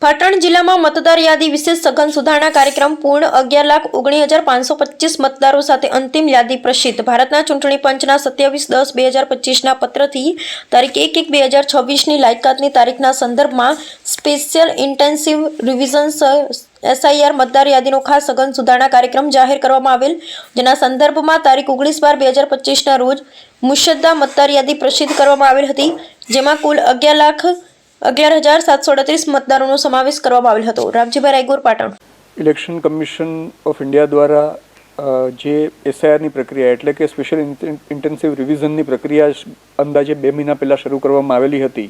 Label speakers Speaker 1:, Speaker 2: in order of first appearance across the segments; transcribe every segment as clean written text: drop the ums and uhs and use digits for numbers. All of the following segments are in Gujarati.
Speaker 1: પાટણ જિલ્લામાં મતદાર યાદી વિશેષ સઘન સુધારણા કાર્યક્રમ પૂર્ણ 11,19,525 મતદારો સાથે અંતિમ યાદી પ્રસિદ્ધ. ભારતના ચૂંટણી પંચના 27/10/2025ના પત્રથી તારીખ 1/1/2026ની લાયકાતની તારીખના સંદર્ભમાં સ્પેશિયલ ઇન્ટેન્સિવ રિવિઝન SIR મતદાર યાદીનો ખાસ સઘન સુધારણા કાર્યક્રમ જાહેર કરવામાં આવેલ, જેના સંદર્ભમાં તારીખ 19/12/2025ના રોજ મુસદ્દા મતદાર યાદી પ્રસિદ્ધ કરવામાં આવેલ હતી, જેમાં કુલ 11,11,738 મતદારોનો સમાવેશ કરવામાં આવેલ હતો. Ramjibhai Raigor, Patan.
Speaker 2: Election commission of India દ્વારા જે SIRની પ્રક્રિયા એટલે કે સ્પેશિયલ ઇન્ટેન્સિવ રિવિઝનની પ્રક્રિયા અંદાજે 2 મહિના પહેલાં શરૂ કરવામાં આવેલી હતી.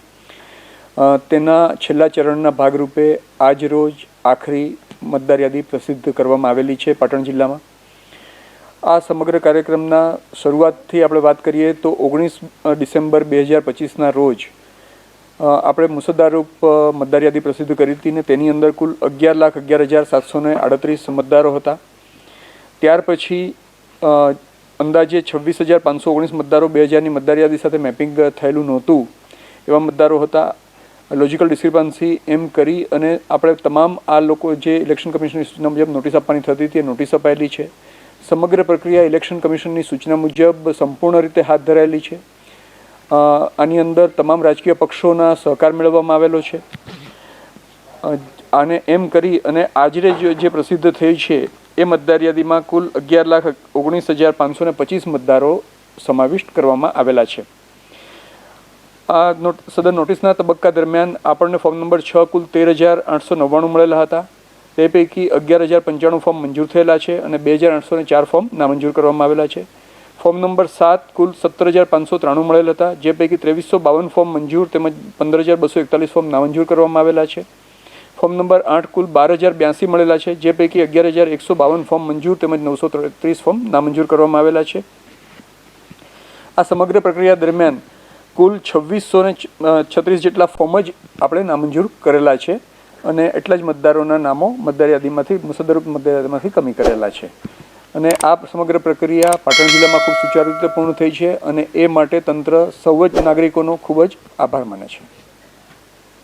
Speaker 2: તેના છેલ્લા ચરણના ભાગરૂપે આજ રોજ આખરી મતદાર યાદી પ્રસિદ્ધ કરવામાં આવેલી છે પાટણ જિલ્લામાં. આ સમગ્ર કાર્યક્રમના શરૂઆતથી આપણે વાત કરીએ તો 19 ડિસેમ્બર 2025ના રોજ આપણે મુસદ્દારૂપ મતદાર યાદી પ્રસિદ્ધ કરી હતી ને તેની અંદર કુલ 11,11,738 મતદારો હતા. ત્યાર પછી અંદાજે 26,519 મતદારો 2000ની મતદાર યાદી સાથે મેપિંગ થયેલું નહોતું એવા મતદારો હતા. લોજિકલ ડિસ્ક્રિપન્સી એમ કરી અને આપણે તમામ આ લોકો જે ઇલેક્શન કમિશનની સૂચના મુજબ નોટિસ આપવાની થતી હતી એ નોટિસ અપાયેલી છે. સમગ્ર પ્રક્રિયા ઇલેક્શન કમિશનની સૂચના મુજબ સંપૂર્ણ રીતે હાથ ધરાયેલી છે. આની અંદર તમામ રાજકીય પક્ષોના સહકાર મેળવવામાં આવેલો છે. આને એમ કરી અને આજે જે પ્રસિદ્ધ થઈ છે એ મતદાર યાદીમાં કુલ 11,19,525 મતદારો સમાવિષ્ટ કરવામાં આવેલા છે. આ સદર નોટિસના તબક્કા દરમિયાન આપણને ફોર્મ નંબર 6 કુલ 13,899 મળેલા હતા. તે પૈકી 11,095 ફોર્મ મંજૂર થયેલા છે અને 2,804 ફોર્મ નામંજૂર કરવામાં આવેલા છે. ફોર્મ નંબર 7 કુલ 17,593 મળેલ હતા, જે પૈકી 2,352 ફોર્મ મંજૂર તેમજ 15,241 ફોર્મ નામંજૂર કરવામાં આવેલા છે. ફોર્મ નંબર 8 કુલ 12,082 મળેલા છે, જે પૈકી 11,152 ફોર્મ મંજૂર તેમજ 933 ફોર્મ નામંજૂર કરવામાં આવેલા છે. આ સમગ્ર પ્રક્રિયા દરમિયાન કુલ 2,636 જેટલા ફોર્મ જ આપણે નામંજૂર કરેલા છે અને એટલા જ મતદારોના નામો મતદાર યાદીમાંથી મુસદ્દરૂપ મતદાર યાદીમાંથી કમી કરેલા છે. અને આ સમગ્ર પ્રક્રિયા પાટણ જિલ્લામાં ખૂબ સુચારુ રીતે પૂર્ણ થઈ છે અને એ માટે તંત્ર સૌ જ નાગરિકોનો ખૂબ જ આભાર માને છે.